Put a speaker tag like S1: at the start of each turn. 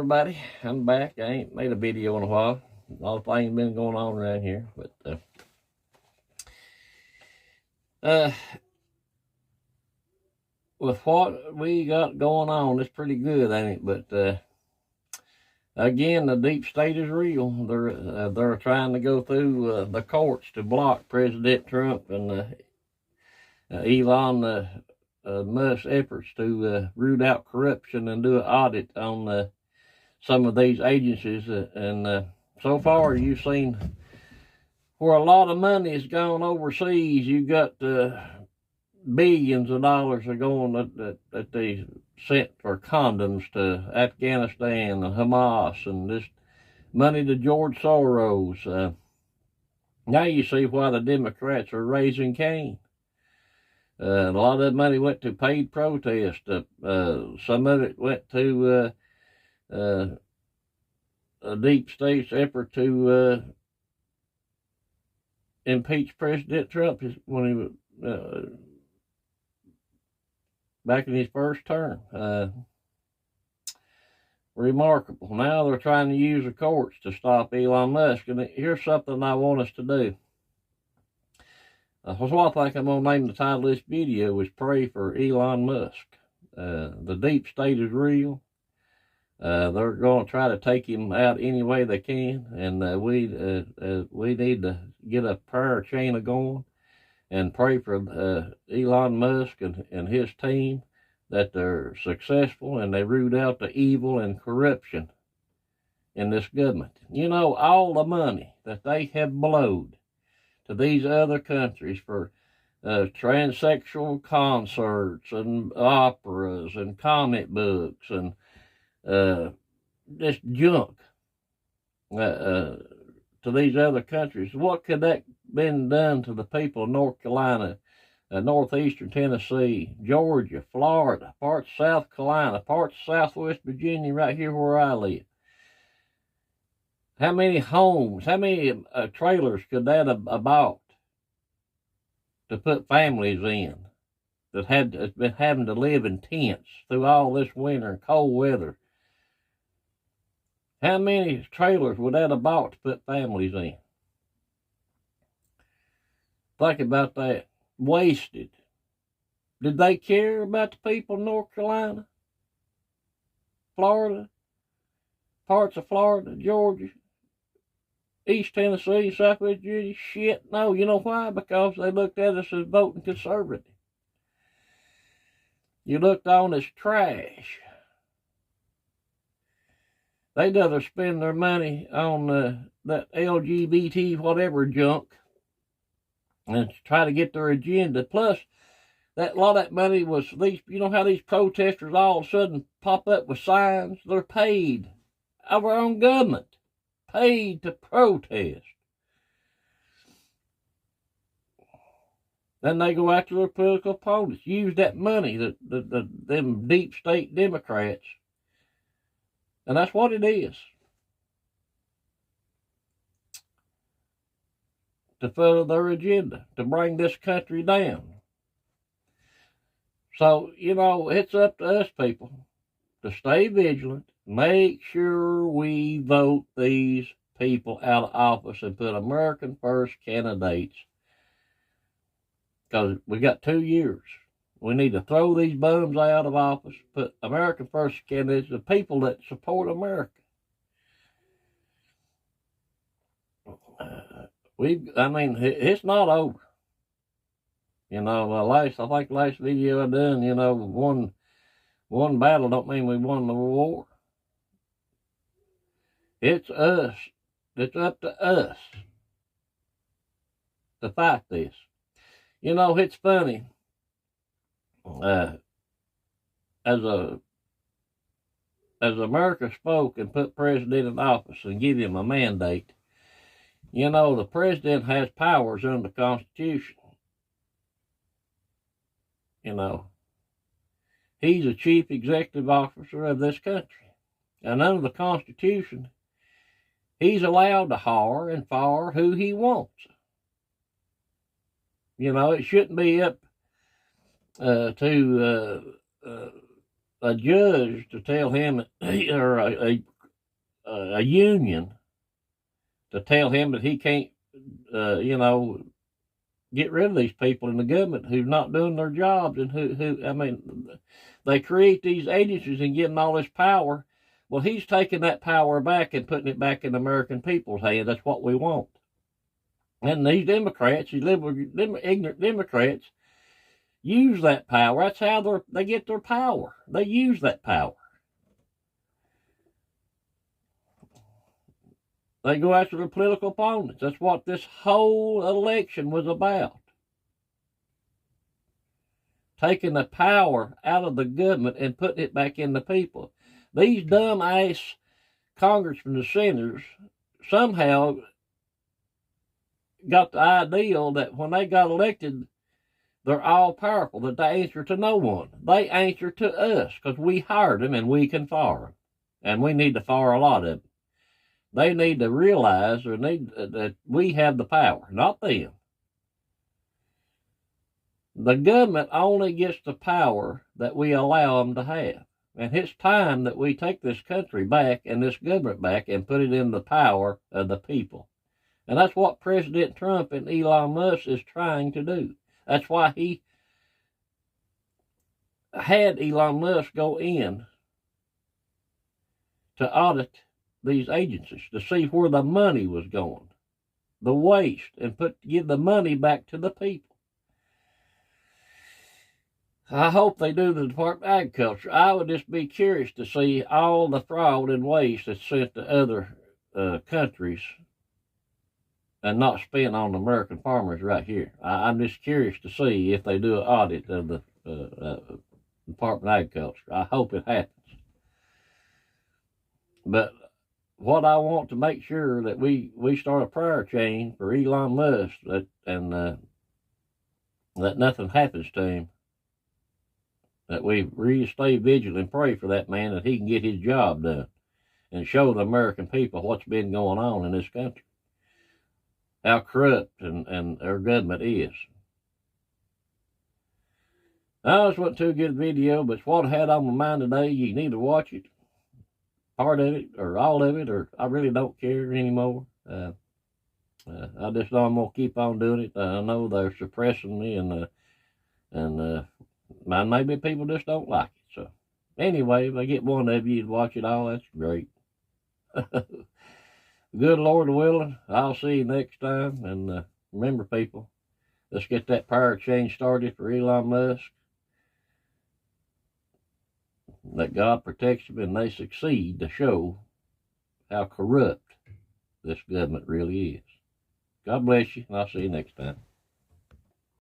S1: everybody? I'm back. I ain't made a video in a while. A lot of things been going on around here, but with what we got going on, it's pretty good, ain't it? But again, the deep state is real. They're trying to go through the courts to block President Trump and Elon Musk's efforts to root out corruption and do an audit on some of these agencies. And so far, you've seen where a lot of money has gone overseas. You got billions of dollars are going that they sent for condoms to Afghanistan and Hamas, and this money to George Soros. Now you see why the Democrats are raising Cain. A lot of that money went to paid protest. Some of it went to a deep state's effort to impeach President Trump when he was back in his first term. Remarkable. Now they're trying to use the courts to stop Elon Musk. And here's something I want us to do. That's what I think I'm going to name the title of this video is Pray for Elon Musk. The deep state is real. They're going to try to take him out any way they can. And we need to get a prayer chain going and pray for Elon Musk and his team that they're successful and they root out the evil and corruption in this government. You know, all the money that they have blowed to these other countries for transsexual concerts and operas and comic books and this junk to these other countries. What could that been done to the people of North Carolina, northeastern Tennessee, Georgia, Florida, parts of South Carolina, parts of Southwest Virginia, right here where I live? How many homes, how many trailers could that have bought to put families in that had been having to live in tents through all this winter and cold weather? How many trailers would that have bought to put families in? Think about that. Wasted. Did they care about the people of North Carolina, Florida, parts of Florida, Georgia, East Tennessee, Southwest Virginia? Shit, no. You know why? Because they looked at us as voting conservative. You looked on as trash. They'd rather spend their money on that LGBT whatever junk and try to get their agenda. Plus, that a lot of that money was these. You know how these protesters all of a sudden pop up with signs? They're paid of our own government. Paid to protest. Then they go after their political opponents. Use that money, them deep state Democrats. And that's what it is. To further their agenda, to bring this country down. So, you know, it's up to us people to stay vigilant. Make sure we vote these people out of office and put American first candidates. Because we got 2 years. We need to throw these bums out of office, put American first candidates, the people that support America. It's not over. You know, I think last video I done, you know, one battle don't mean we won the war. It's us. It's up to us to fight this. You know, it's funny. As America spoke and put president in office and give him a mandate, you know, the president has powers under the Constitution. You know, he's the chief executive officer of this country. And under the Constitution, he's allowed to hire and fire who he wants. You know, it shouldn't be up to a judge to tell him, or a a union to tell him that he can't, get rid of these people in the government who's not doing their jobs, and they create these agencies and getting all this power. Well, he's taking that power back and putting it back in the American people's hands. That's what we want. And these Democrats, these liberal, ignorant Democrats, use that power. That's how they get their power. They use that power. They go after their political opponents. That's what this whole election was about. Taking the power out of the government and putting it back in the people. These dumb-ass congressmen and senators somehow got the ideal that when they got elected, they're all powerful, that they answer to no one. They answer to us because we hired them and we can fire them. And we need to fire a lot of them. They need to realize that we have the power, not them. The government only gets the power that we allow them to have. And it's time that we take this country back and this government back and put it in the power of the people. And that's what President Trump and Elon Musk is trying to do. That's why he had Elon Musk go in to audit these agencies to see where the money was going, the waste, and give the money back to the people. I hope they do the Department of Agriculture. I would just be curious to see all the fraud and waste that's sent to other countries and not spent on the American farmers right here. I'm just curious to see if they do an audit of the Department of Agriculture. I hope it happens. But what I want to make sure that we start a prayer chain for Elon Musk that nothing happens to him. That we really stay vigilant and pray for that man, that he can get his job done and show the American people what's been going on in this country, how corrupt and our government is. Now, this wasn't too good a video, but it's what I had on my mind today. You need to watch it, part of it or all of it, or I really don't care anymore. I just know I'm gonna keep on doing it. I know they're suppressing me, and maybe people just don't like it. So anyway, if I get one of you to watch it all, that's great. Good Lord willing, I'll see you next time. And remember, people, let's get that power change started for Elon Musk. That God protects them and they succeed to show how corrupt this government really is. God bless you, and I'll see you next time.